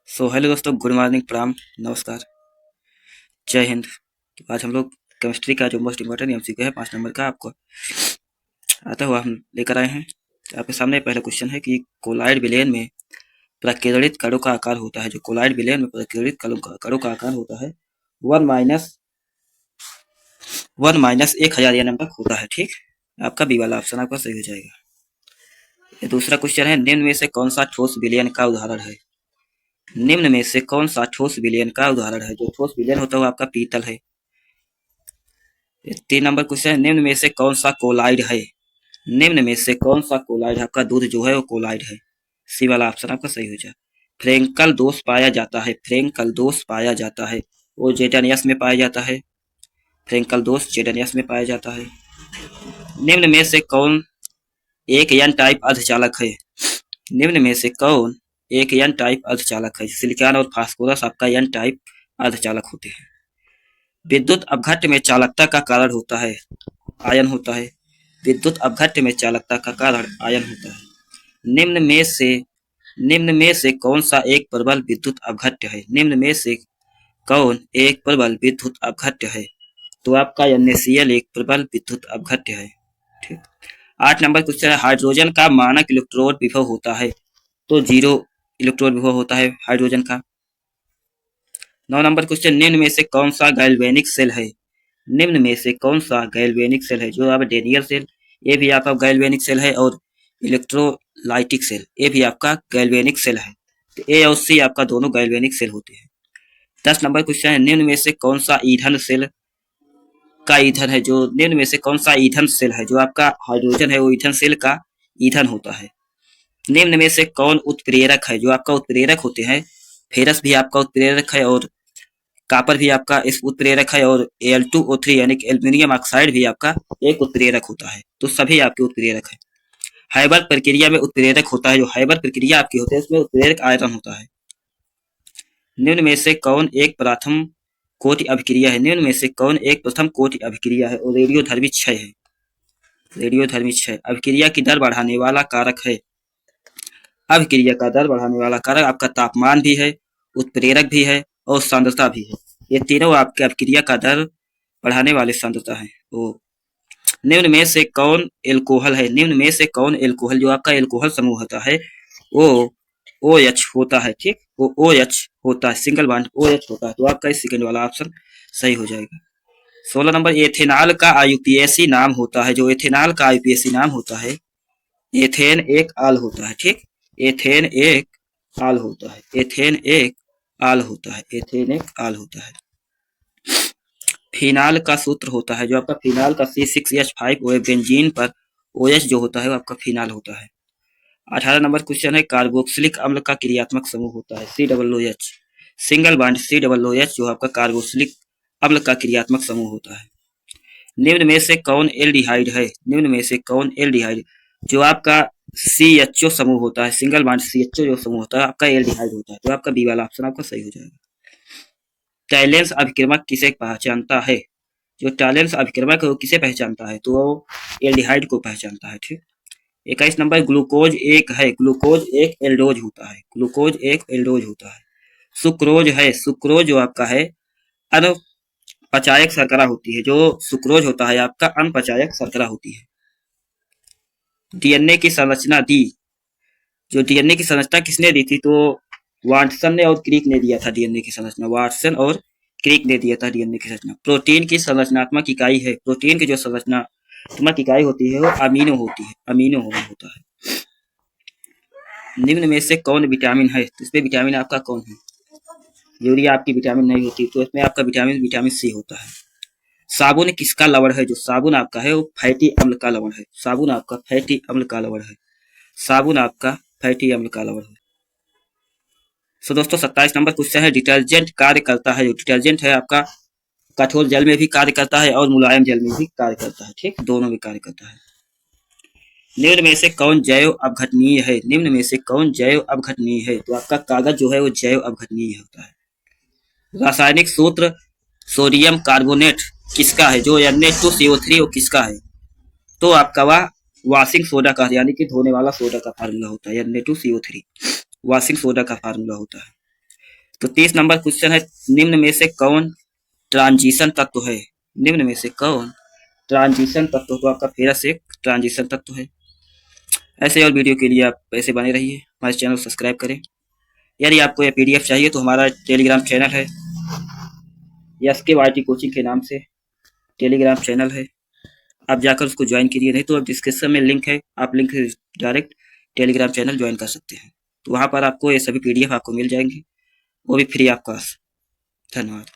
So hello दोस्तों, good morning, प्रणाम, नमस्कार, जय हिंद। तो आज हम लोग केमिस्ट्री का जो मोस्ट इम्पोर्टेंट एमसीक्यू है 5 नंबर का आपको आता हुआ हम लेकर आए हैं। तो आपके सामने पहला क्वेश्चन है कि कोलाइड विलयन में प्रकीर्णित कणों का आकार होता है। जो कोलाइड विलयन में प्रकीर्णित कणों का आकार होता है 1 - 1000 nm तक होता है। ठीक, आपका बी वाला ऑप्शन आपका सही हो जाएगा। ये दूसरा क्वेश्चन है, निम्न में से कौन सा ठोस विलयन का उदाहरण है। निम्न में से कौन सा ठोस विलयन का उदाहरण है। जो ठोस विलयन होता है वो आपका पीतल है। 3 नंबर क्वेश्चन है, निम्न में से कौन सा कोलाइड है। निम्न में से कौन सा कोलाइड, आपका दूध जो है वो कोलाइड है। सी वाला ऑप्शन आपका सही हो जाए। फ्रेंकल दोष पाया जाता है, फ्रेंकल दोष पाया जाता है वो जेटानियस में पाया जाता है। फ्रेंकल दोष जेटानियस में पाया जाता है। निम्न में से कौन एक एन टाइप अर्धचालक है। निम्न में से कौन एक एन टाइप अर्धचालक है। सिलिकॉन और फास्फोरस आपका एन टाइप अर्धचालक होते हैं। विद्युत अपघट्य में चालकता का कारण होता है आयन होता है। विद्युत अपघट्य में चालकता का कारण आयन होता है। निम्न में से कौन सा एक प्रबल विद्युत अपघट्य है। निम्न में से कौन एक प्रबल विद्युत अपघट्य है। तो आपका NaCl एक प्रबल विद्युत अपघट्य है। ठीक, 8 नंबर क्वेश्चन है, हाइड्रोजन का मानक इलेक्ट्रोड विभव होता है। तो 0 इलेक्ट्रोड विभव होता है हाइड्रोजन का। 9 नंबर क्वेश्चन, निम्न में से कौन सा गैल्वेनिक सेल है। निम्न में से कौन सा गैल्वेनिक सेल है। जो आप डेनियल सेल, ये भी आपका गैल्वेनिक सेल है, और इलेक्ट्रोलाइटिक सेल, ये भी आपका गैल्वेनिक सेल है। तो ए और सी आपका दोनों गैल्वेनिक सेल होते हैं। 10 नंबर क्वेश्चन है, निम्न में से कौन सा ईंधन सेल का ईंधन है। जो निम्न में से कौन सा ईंधन सेल है। जो आपका हाइड्रोजन है वो ईंधन सेल का ईंधन होता है। निम्न में से कौन उत्प्रेरक है। जो आपका उत्प्रेरक होते हैं, फेरस भी आपका उत्प्रेरक है, और कापर भी आपका इस उत्प्रेरक है, और Al2O3 यानी कि एल्यूमिनियम ऑक्साइड भी आपका एक उत्प्रेरक होता है। तो सभी आपके उत्प्रेरक है। हाइबर प्रक्रिया में उत्प्रेरक होता है। जो हाइबर प्रक्रिया आपकी होती है उसमें उत्प्रेरक आयरन होता है। निम्न में से कौन एक प्रथम कोटि अभिक्रिया है। निम्न में से कौन एक प्रथम कोटि अभिक्रिया है, और रेडियोधर्मी क्षय है। रेडियोधर्मी क्षय अभिक्रिया की दर बढ़ाने वाला कारक है। अभिक्रिया का दर बढ़ाने वाला कारक आपका तापमान भी है, उत्प्रेरक भी है, और सांद्रता भी है। ये तीनों आपके अभिक्रिया का दर बढ़ाने वाले सांद्रता है। तो निम्न में से कौन एल्कोहल है। निम्न में से कौन एल्कोहल, जो आपका एल्कोहल समूह होता है वो OH होता है। ठीक, वो OH होता है, सिंगल बॉन्ड OH होता है। तो आपका इस सेकंड वाला ऑप्शन सही हो जाएगा। 16 नंबर, एथेनॉल का आयुपीएसी नाम होता है। जो एथेनॉल का आयुपीएसी नाम होता है, एथेन एक आल होता है। ठीक, एथेन एक आल होता है। एथेन एक आल होता है। एथेन एक आल होता है। फिनाल का सूत्र होता है। जो आपका फिनाल का C6H5 बेंजीन पर OH जो होता है वो आपका फिनाल होता है। 18 नंबर क्वेश्चन है, कार्बोक्सिलिक अम्ल का क्रियात्मक समूह होता है COOH। सिंगल बॉन्ड COOH जो आपका कार्बोक्सिलिक अम्ल का क्रियात्मक समूह होता है। निम्न में से कौन एल्डिहाइड है। निम्न में से कौन एल्डिहाइड, जो आपका CHO समूह होता है, सिंगल बॉन्ड CHO जो समूह होता है आपका एल्डिहाइड होता है। तो आपका बी वाला ऑप्शन आपका सही हो जाएगा। टैलेंस अभिक्रमक किसे पहचानता है। जो टैलेंस अभिक्रमक है वो किसे पहचानता है। तो वो एल्डिहाइड को पहचानता है। ठीक, 21 नंबर, ग्लूकोज एक है। ग्लूकोज एक एल्डोज होता है। ग्लूकोज एक एल्डोज होता है। सुक्रोज है। सुक्रोज जो आपका है अनपचायक शर्करा होती है। जो सुक्रोज होता है आपका अनपचायक शर्करा होती है। डीएनए की संरचना दी। जो डीएनए की संरचना किसने दी थी। तो वाटसन ने और क्रिक ने दिया था डीएनए की संरचना। वाटसन और क्रिक ने दिया था डीएनए की संरचना। प्रोटीन की संरचनात्मक इकाई है। प्रोटीन की जो संरचनात्मक इकाई होती है वो अमीनो होती है। अमीनो होता है। निम्न में से कौन विटामिन है। तो इसमें विटामिन आपका कौन है। यूरिया आपकी विटामिन नहीं होती, तो इसमें आपका विटामिन C होता है। साबुन किसका लवण है। जो साबुन आपका है वो फैटी अम्ल का लवण है। साबुन आपका फैटी अम्ल का लवण है। साबुन आपका फैटी अम्ल का लवण है। सो दोस्तों 27 नंबर क्वेश्चन है, डिटर्जेंट कार्य करता है। जो डिटर्जेंट है आपका कठोर जल में भी कार्य करता है और मुलायम जल में भी कार्य करता है। ठीक, दोनों में कार्य करता है। निम्न में से कौन जैव अपघटनीय है। निम्न में से कौन जैव अपघटनीय है। तो आपका कागज जो है वो जैव अपघटनीय होता है। रासायनिक सूत्र सोडियम कार्बोनेट किसका है। जो Na2CO3 वो किसका है। तो आपका वह वॉशिंग सोडा का, यानी कि धोने वाला सोडा का फार्मूला होता है। Na2CO3 वॉशिंग सोडा का फार्मूला होता है। तो 30 नंबर क्वेश्चन है, निम्न में से कौन ट्रांजिशन तत्व है? निम्न में से कौन ट्रांजिशन तत्व? तो आपका फेरस एक ट्रांजिशन तत्व है। ऐसे और वीडियो के लिए आप ऐसे बने रहिए, हमारे चैनल को सब्सक्राइब करें। यदि आपको यह पीडीएफ चाहिए तो हमारा टेलीग्राम चैनल है, SKYT कोचिंग के नाम से टेलीग्राम चैनल है, आप जाकर उसको ज्वाइन कीजिए। नहीं तो डिस्क्रिप्शन में लिंक है, आप link direct Telegram channel join कर सकते हैं। तो वहाँ पर आपको ये सभी पीडीएफ आपको मिल जाएंगे, वो भी फ्री ऑफ कॉस्ट। धन्यवाद।